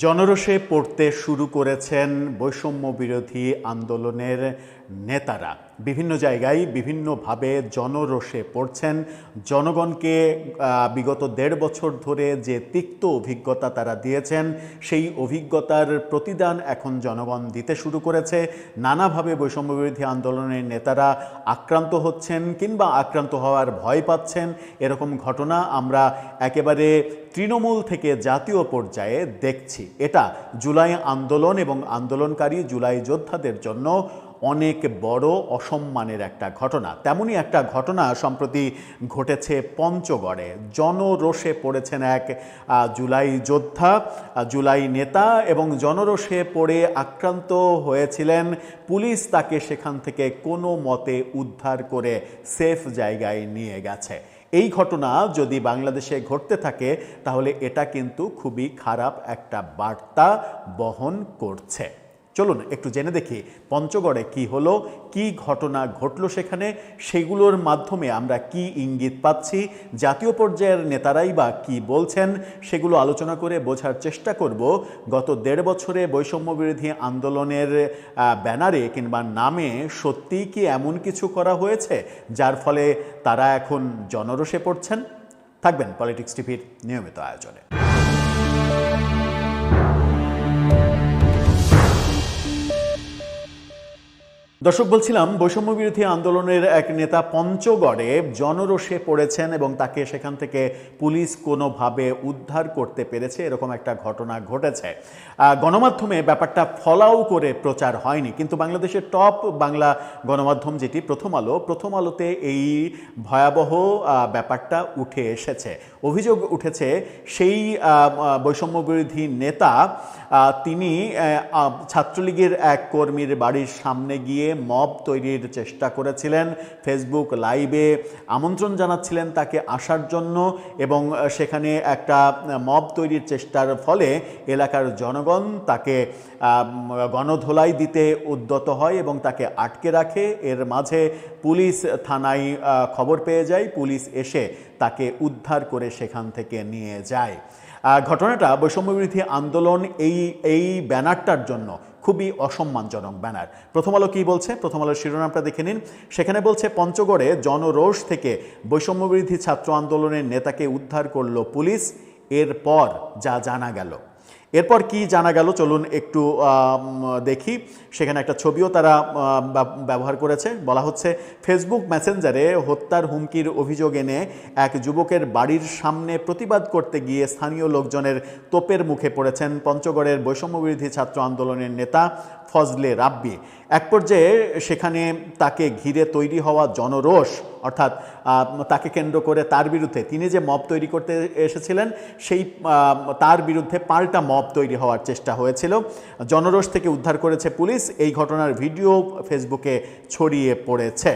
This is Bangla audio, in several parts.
জনরোষে পড়তে শুরু করেছেন বৈষম্য বিরোধী আন্দোলনের নেতারা। বিভিন্ন জায়গায় বিভিন্নভাবে জনরোষে পড়ছেন। জনগণকে বিগত ১.৫ বছর ধরে যে তিক্ত অভিজ্ঞতা তারা দিয়েছেন, সেই অভিজ্ঞতার প্রতিদান এখন জনগণ দিতে শুরু করেছে। নানাভাবে বৈষম্য বিরোধী আন্দোলনের নেতারা আক্রান্ত হচ্ছেন কিংবা আক্রান্ত হওয়ার ভয় পাচ্ছেন। এরকম ঘটনা আমরা একেবারে তৃণমূল থেকে জাতীয় পর্যায়ে দেখছি। এটা জুলাই আন্দোলন এবং আন্দোলনকারী জুলাই যোদ্ধাদের জন্য অনেক বড় অসম্মানের একটা ঘটনা। তেমনই একটা ঘটনা সম্প্রতি ঘটেছে পঞ্চগড়ে। জনরোষে পড়েছেন এক জুলাই যোদ্ধা, জুলাই নেতা, এবং জনরোষে পড়ে আক্রান্ত হয়েছিলেন। পুলিশ তাকে সেখান থেকে কোনো মতে উদ্ধার করে সেফ জায়গায় নিয়ে গেছে। এই ঘটনা যদি বাংলাদেশে ঘটতে থাকে তাহলে এটা কিন্তু খুবই খারাপ একটা বার্তা বহন করছে। চলুন একটু জেনে দেখি পঞ্চগড়ে কি হলো, কি ঘটনা ঘটলো সেখানে, সেগুলোর মাধ্যমে আমরা কি ইঙ্গিত পাচ্ছি, জাতীয় পর্যায়ের নেতারাই বা কি বলছেন, সেগুলো আলোচনা করে বোঝার চেষ্টা করব গত ১.৫ বছরে বৈষম্য বিরোধী আন্দোলনের ব্যানারে কিংবা নামে সত্যিই কি এমন কিছু করা হয়েছে যার ফলে তারা এখন জনরোষে পড়ছেন। থাকবেন পলিটিক্স টিভির নিয়মিত আয়োজনে। দর্শক, বলছিলাম বৈষম্য বিরোধী আন্দোলনের এক নেতা পঞ্চগড়ে জনরোষে পড়েছেন এবং তাকে সেখান থেকে পুলিশ কোনোভাবে উদ্ধার করতে পেরেছে, এরকম একটা ঘটনা ঘটেছে। গণমাধ্যমে ব্যাপারটা ফলাও করে প্রচার হয়নি, কিন্তু বাংলাদেশের টপ বাংলা গণমাধ্যম যেটি প্রথম আলোতে এই ভয়াবহ ব্যাপারটা উঠে এসেছে। অভিযোগ উঠেছে সেই বৈষম্য বিরোধী নেতা তিনি ছাত্রলীগের এক কর্মীর বাড়ির সামনে গিয়ে মব তৈরির চেষ্টা করেছিলেন। ফেসবুক লাইভে আমন্ত্রণ জানাচ্ছিলেন তাকে আসার জন্য, এবং সেখানে একটা মব তৈরির চেষ্টার ফলে এলাকার জনগণ তাকে গণধোলাই দিতে উদ্যত হয় এবং তাকে আটকে রাখে। এর মাঝে পুলিশ থানায় খবর পেয়ে যায়, পুলিশ এসে তাকে উদ্ধার করে সেখান থেকে নিয়ে যায়। ঘটনাটা বৈষম্য বিরোধী আন্দোলন এই ব্যানারটার জন্য খুবই অসম্মানজনক ব্যানার। প্রথম আলো কী বলছে, প্রথম আলোর শিরোনামটা দেখে নিন। সেখানে বলছে, পঞ্চগড়ে জনরোষ থেকে বৈষম্য বিরোধী ছাত্র আন্দোলনের নেতাকে উদ্ধার করল পুলিশ। এরপর যা জানা গেল, এরপর কি জানা গেল চলুন একটু দেখি। সেখানে একটা ছবিও তারা ব্যবহার করেছে। বলা হচ্ছে, ফেসবুক মেসেঞ্জারে হত্যার হুমকির অভিযোগ এনে এক যুবকের বাড়ির সামনে প্রতিবাদ করতে গিয়ে স্থানীয় লোকজনের তোপের মুখে পড়েছেন পঞ্চগড়ের বৈষম্য বিরোধী ছাত্র আন্দোলনের নেতা ফজলে রাব্বি। এক পর্যায়ে সেখানে তাকে ঘিরে তৈরি হওয়া জনরোষ, অর্থাৎ তাকে কেন্দ্র করে তার বিরুদ্ধে, তিনি যে মব তৈরি করতে এসেছিলেন সেই তার বিরুদ্ধে পাল্টা মব তৈরি হওয়ার চেষ্টা হয়েছিল। জনরোষ থেকে উদ্ধার করেছে পুলিশ। এই ঘটনার ভিডিও ফেসবুকে ছড়িয়ে পড়েছে।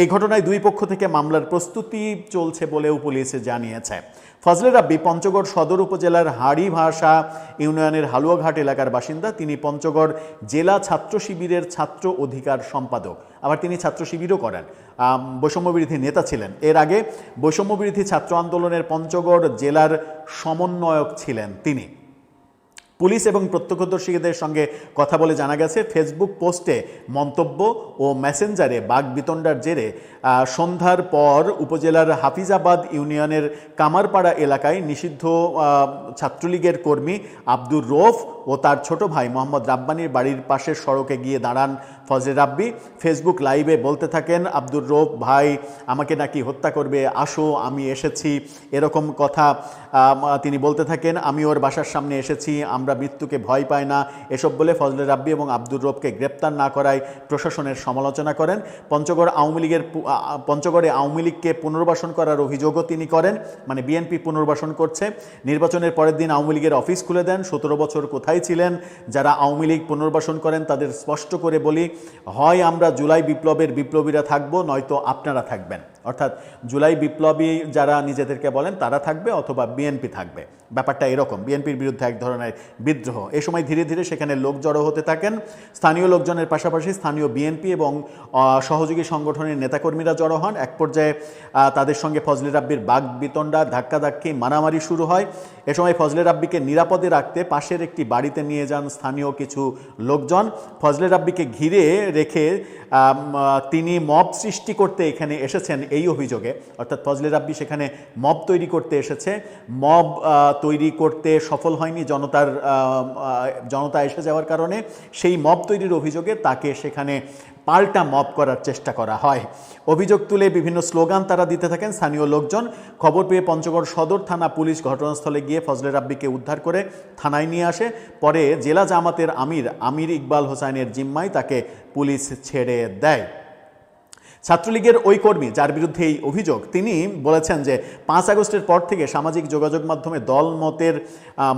এই ঘটনায় দুই পক্ষ থেকে মামলার প্রস্তুতি চলছে বলেও পুলিশ জানিয়েছে। ফজলে রাব্বি পঞ্চগড় সদর উপজেলার হাড়িভাষা ইউনিয়নের হালুয়াঘাট এলাকার বাসিন্দা। তিনি পঞ্চগড় জেলা ছাত্র শিবিরের ছাত্র অধিকার সম্পাদক, আবার তিনি ছাত্র শিবিরও করেন, বৈষম্য বিরোধী নেতা ছিলেন। এর আগে বৈষম্য বিরোধী ছাত্র আন্দোলনের পঞ্চগড় জেলার সমন্বয়ক ছিলেন তিনি। পুলিশ এবং প্রত্যক্ষদর্শীদের সঙ্গে কথা বলে জানা গেছে, ফেসবুক পোস্টে মন্তব্য ও মেসেঞ্জারে বাগবিতণ্ডার জেরে সন্ধ্যার পর উপজেলার হাফিজাবাদ ইউনিয়নের কামারপাড়া এলাকায় নিষিদ্ধ ছাত্রলীগের কর্মী আব্দুর রৌফ ও তার ছোট ভাই মোহাম্মদ রাব্বানির বাড়ির পাশের সড়কে গিয়ে দাঁড়ান ফজলে রাব্বি। ফেসবুক লাইভে বলতে থাকেন, আব্দুর রৌফ ভাই আমাকে নাকি হত্যা করবে, আসো আমি এসেছি, এরকম কথা তিনি বলতে থাকেন। আমি ওর বাসার সামনে এসেছি, আমরা মৃত্যুকে ভয় পাই না, এসব বলে ফজলে রাব্বি এবং আব্দুর রৌফকে গ্রেপ্তার না করায় প্রশাসনের সমালোচনা করেন। পঞ্চগড়ে আওয়ামী লীগকে পুনর্বাসন করার অভিযোগও তিনি করেন, মানে বিএনপি পুনর্বাসন করছে। নির্বাচনের পরের দিন আওয়ামী লীগের অফিস খুলে দেন। 17 বছর কোথায় ছিলেন যারা আওয়ামী লীগ পুনর্বাসন করেন? তাদের স্পষ্ট করে বলি, হয় আমরা জুলাই বিপ্লবের বিপ্লবীরা থাকবো, নয়তো আপনারা থাকবেন। অর্থাৎ জুলাই বিপ্লবী যারা নিজেদেরকে বলেন তারা থাকবে অথবা বিএনপি থাকবে। ব্যাপারটা এরকম, বিএনপির বিরুদ্ধে এক ধরনের বিদ্রোহ। এ সময় ধীরে ধীরে সেখানে লোক জড়ো হতে থাকেন। স্থানীয় লোকজনের পাশাপাশি স্থানীয় বিএনপি এবং সহযোগী সংগঠনের নেতাকর্মীরা জড়ো হন। এক পর্যায়ে তাদের সঙ্গে ফজলে রাব্বির বাগবিতণ্ডা, ধাক্কাধাক্কি, মারামারি শুরু হয়। এ সময় ফজলে রাব্বিকে নিরাপদে রাখতে পাশের একটি বাড়িতে নিয়ে যান স্থানীয় কিছু লোকজন। ফজলে রাব্বিকে ঘিরে রেখে তিনি মব সৃষ্টি করতে এখানে এসেছেন এই অভিযোগে, অর্থাৎ ফজলে রাব্বি সেখানে মব তৈরি করতে এসেছে। মব তৈরি করতে সফল হয়নি জনতা এসে যাওয়ার কারণে। সেই মব তৈরির অভিযোগে তাকে সেখানে পাল্টা মব করার চেষ্টা করা হয়। অভিযোগ তুলে বিভিন্ন স্লোগান তারা দিতে থাকেন স্থানীয় লোকজন। খবর পেয়ে পঞ্চগড় সদর থানা পুলিশ ঘটনাস্থলে গিয়ে ফজলে রাব্বিকে উদ্ধার করে থানায় নিয়ে আসে। পরে জেলা জামাতের আমির ইকবাল হোসাইনের জিম্মায় তাকে পুলিশ ছেড়ে দেয়। ছাত্রলীগের ওই কর্মী যার বিরুদ্ধে এই অভিযোগ, তিনি বলেছেন যে 5 আগস্টের পর থেকে সামাজিক যোগাযোগ মাধ্যমে দল মতের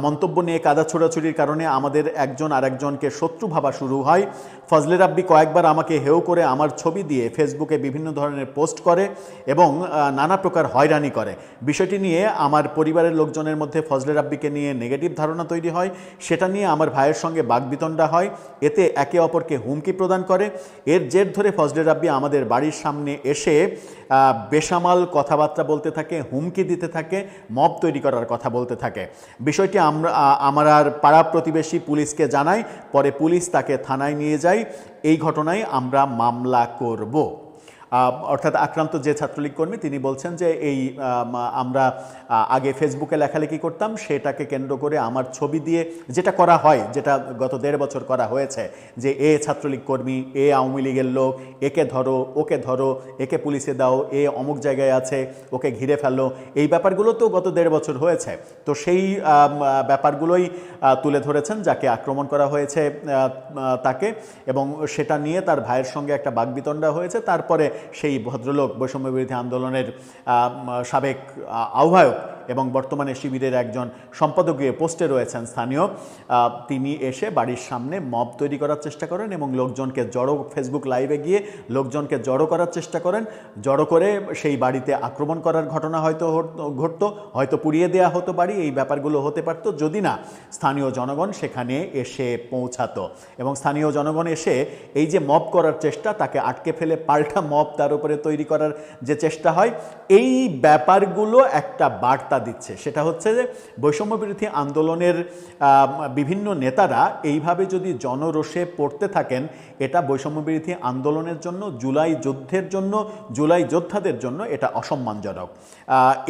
মন্তব্য নিয়ে কাদা ছোড়াছুড়ির কারণে আমাদের একজন আরেকজনকে শত্রু ভাবা শুরু হয়। ফজলে রাব্বি কয়েকবার আমাকে হেয় করে আমার ছবি দিয়ে ফেসবুকে বিভিন্ন ধরনের পোস্ট করে এবং নানা প্রকার হয়রানি করে। বিষয়টি নিয়ে আমার পরিবারের লোকজনের মধ্যে ফজলে রাব্বিকে নিয়ে নেগেটিভ ধারণা তৈরি হয়। সেটা নিয়ে আমার ভাইয়ের সঙ্গে বাগবিতণ্ডা হয়। এতে একে অপরকে হুমকি প্রদান করে। এর জের ধরে ফজলে রাব্বি আমাদের বাড়ির সামনে এসে বেসামাল কথাবার্তা বলতে থাকে, হুমকি দিতে থাকে, মব তৈরি করার কথা বলতে থাকে। বিষয়টি আমার পাড়া প্রতিবেশী পুলিশকে জানাই। পরে পুলিশ তাকে থানায় নিয়ে যায়। এই ঘটনায় আমরা মামলা করব। অর্থাৎ আক্রান্ত যে ছাত্রলীগ কর্মী তিনি বলছেন যে আমরা আগে ফেসবুকে লেখালেখি করতাম, সেটাকে কেন্দ্র করে আমার ছবি দিয়ে যেটা করা হয়, যেটা গত 1.5 বছর করা হয়েছে, যে এ ছাত্রলীগ কর্মী, এ আওয়ামী লীগের লোক, একে ধরো, ওকে ধরো, একে পুলিশে দাও, এ অমুক জায়গায় আছে, ওকে ঘিরে ফেলো, এই ব্যাপারগুলো তো গত 1.5 বছর হয়েছে। তো সেই ব্যাপারগুলোই তুলে ধরেছেন যাকে আক্রমণ করা হয়েছে তাকে, এবং সেটা নিয়ে তার ভাইয়ের সঙ্গে একটা বাগবিতণ্ডা হয়েছে। তারপরে সেই ভদ্রলোক, বৈষম্য বিরোধী আন্দোলনের সাবেক আহ্বায়ক এবং বর্তমানে শিবিরের একজন সম্পাদকীয় পোস্টে রয়েছেন স্থানীয়, তিনি এসে বাড়ির সামনে মব তৈরি করার চেষ্টা করেন এবং লোকজনকে ফেসবুক লাইভে গিয়ে লোকজনকে জড়ো করার চেষ্টা করেন। জড়ো করে সেই বাড়িতে আক্রমণ করার ঘটনা হয়তো ঘটতো, হয়তো পুড়িয়ে দেওয়া হতো বাড়ি। এই ব্যাপারগুলো হতে পারত যদি না স্থানীয় জনগণ সেখানে এসে পৌঁছাতো। এবং স্থানীয় জনগণ এসে এই যে মব করার চেষ্টা, তাকে আটকে ফেলে পাল্টা মব তার উপরে তৈরি করার যে চেষ্টা হয়, এই ব্যাপারগুলো একটা বার্তা দিচ্ছে। সেটা হচ্ছে যে বৈষম্য বিরোধী আন্দোলনের বিভিন্ন নেতারা এইভাবে যদি জনরোষে পড়তে থাকেন, এটা বৈষম্য বিরোধী আন্দোলনের জন্য, জুলাই যুদ্ধের জন্য, জুলাই যোদ্ধাদের জন্য এটা অসম্মানজনক।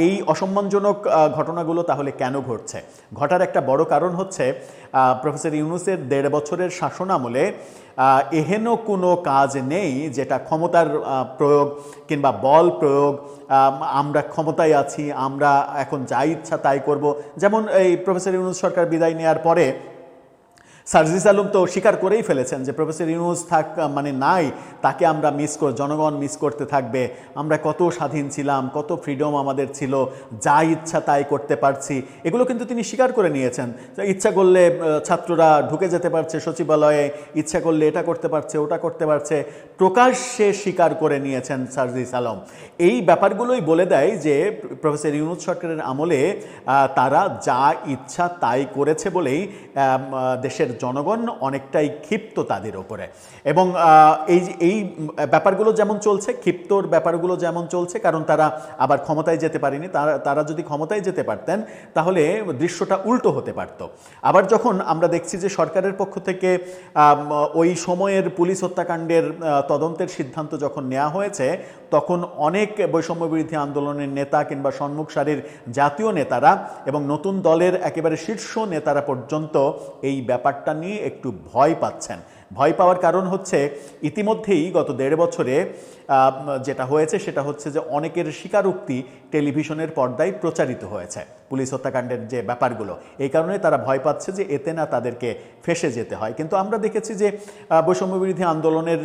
এই অসম্মানজনক ঘটনাগুলো তাহলে কেন ঘটছে? ঘটার একটা বড় কারণ হচ্ছে প্রফেসর ইউনূসের 1.5 বছরের শাসনামলে এহেন কোনো কাজ নেই যেটা ক্ষমতার প্রয়োগ কিংবা বল প্রয়োগ, আমরা ক্ষমতায় আছি, আমরা এখন যা ইচ্ছা তাই করব। যেমন এই প্রফেসর ইউনূস সরকার বিদায় নেওয়ার পরে সার্জিস আলম তো স্বীকার করেই ফেলেছেন যে প্রফেসর ইউনূস নাই, তাকে আমরা জনগণ মিস করতে থাকবে। আমরা কত স্বাধীন ছিলাম, কত ফ্রিডম আমাদের ছিল, যা ইচ্ছা তাই করতে পারছি। এগুলো কিন্তু তিনি স্বীকার করে নিয়েছেন। ইচ্ছা করলে ছাত্ররা ঢুকে যেতে পারছে সচিবালয়ে, ইচ্ছা করলে এটা করতে পারছে, ওটা করতে পারছে, প্রকাশ্যে স্বীকার করে নিয়েছেন সার্জিস আলম। এই ব্যাপারগুলোই বলে দেয় যে প্রফেসর ইউনূস সরকারের আমলে তারা যা ইচ্ছা তাই করেছে বলেই দেশের জনগণ অনেকটাই ক্ষিপ্ত তাদের ওপরে। এবং এই ব্যাপারগুলো যেমন চলছে, ক্ষিপ্তর ব্যাপারগুলো যেমন চলছে, কারণ তারা আবার ক্ষমতায় যেতে পারেনি। তারা যদি ক্ষমতায় যেতে পারতেন তাহলে দৃশ্যটা উল্টো হতে পারত। আবার যখন আমরা দেখছি যে সরকারের পক্ষ থেকে ওই সময়ের পুলিশ হত্যাকাণ্ডের তদন্তের সিদ্ধান্ত যখন নেওয়া হয়েছে, তখন অনেক বৈষম্য বিরোধী আন্দোলনের নেতা কিংবা সম্মুখ সারির জাতীয় নেতারা এবং নতুন দলের একেবারে শীর্ষ নেতারা পর্যন্ত এই ব্যাপারটা নিয়ে একটু ভয় পাচ্ছেন। ভয় পাওয়ার কারণ হচ্ছে ইতিমধ্যেই গত 1.5 বছরে যেটা হয়েছে সেটা হচ্ছে যে অনেকের স্বীকারোক্তি টেলিভিশনের পর্দায় প্রচারিত হয়েছে। পুলিশ হত্যাকাণ্ডের যে ব্যাপারগুলো, এই কারণে তারা ভয় পাচ্ছে যে এতে না তাদেরকে ফেঁসে যেতে হয়। কিন্তু আমরা দেখেছি যে বৈষম্যবিরোধী আন্দোলনের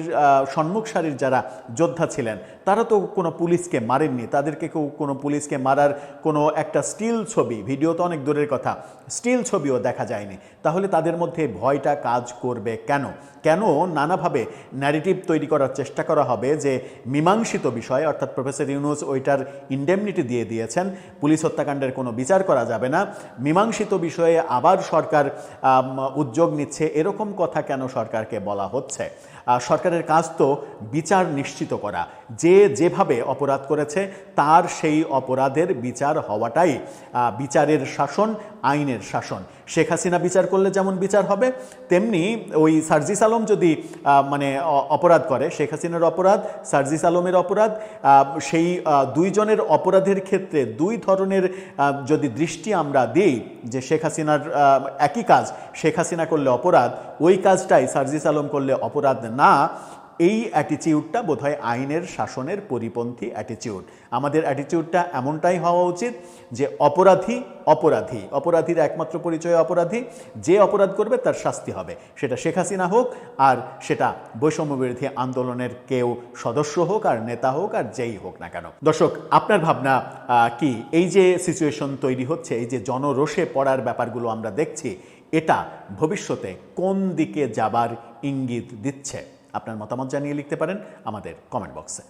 সম্মুখ সারির যারা যোদ্ধা ছিলেন তারা তো কোনো পুলিশকে মারেননি, তাদেরকে কেউ কোনো পুলিশকে মারার কোনো একটা স্টিল ছবি, ভিডিও তো অনেক দূরের কথা, স্টিল ছবিও দেখা যায়নি। তাহলে তাদের মধ্যে ভয়টা কাজ করবে কেন? কেন নানাভাবে ন্যারেটিভ তৈরি করার চেষ্টা করা হবে যে মীমাংসিত বিষয়, অর্থাৎ প্রফেসর ইউনূস ওইটার ইন্ডেমনিটি দিয়ে দিয়েছেন, পুলিশ হত্যাকাণ্ডের কোনো বিচার করা যাবে না, মীমাংসিত বিষয়ে আবার সরকার উদ্যোগ নিচ্ছে, এরকম কথা কেন সরকারকে বলা হচ্ছে? সরকারের কাজ তো বিচার নিশ্চিত করা, যে যেভাবে অপরাধ করেছে তার সেই অপরাধের বিচার হওয়াটাই বিচারের শাসন, আইনের শাসন। শেখ হাসিনা বিচার করলে যেমন বিচার হবে, তেমনি ওই সার্জিস আলম যদি মানে অপরাধ করে, শেখ হাসিনার অপরাধ, সার্জিস আলমের অপরাধ, সেই দুইজনের অপরাধের ক্ষেত্রে দুই ধরনের যদি দৃষ্টি আমরা দিই, যে শেখ হাসিনার একই কাজ শেখ হাসিনা করলে অপরাধ, ওই কাজটাই সার্জিস আলম করলে অপরাধ না, এই অ্যাটিটিউডটা বোধহয় আইনের শাসনের পরিপন্থী অ্যাটিটিউড। আমাদের অ্যাটিটিউডটা এমনটাই হওয়া উচিত যে অপরাধী অপরাধী, অপরাধীর একমাত্র পরিচয় অপরাধী, যে অপরাধ করবে তার শাস্তি হবে, সেটা শেখ হাসিনা হোক আর সেটা বৈষম্যবিরোধী আন্দোলনের কেউ সদস্য হোক আর নেতা হোক আর যেই হোক না কেন। দর্শক, আপনার ভাবনা কি? এই যে সিচুয়েশন তৈরি হচ্ছে, এই যে জনরোষে পড়ার ব্যাপারগুলো আমরা দেখছি, এটা ভবিষ্যতে কোন দিকে যাবার ইঙ্গিত দিচ্ছে? আপনার মতামত জানিয়ে লিখতে পারেন আমাদের কমেন্ট বক্সে।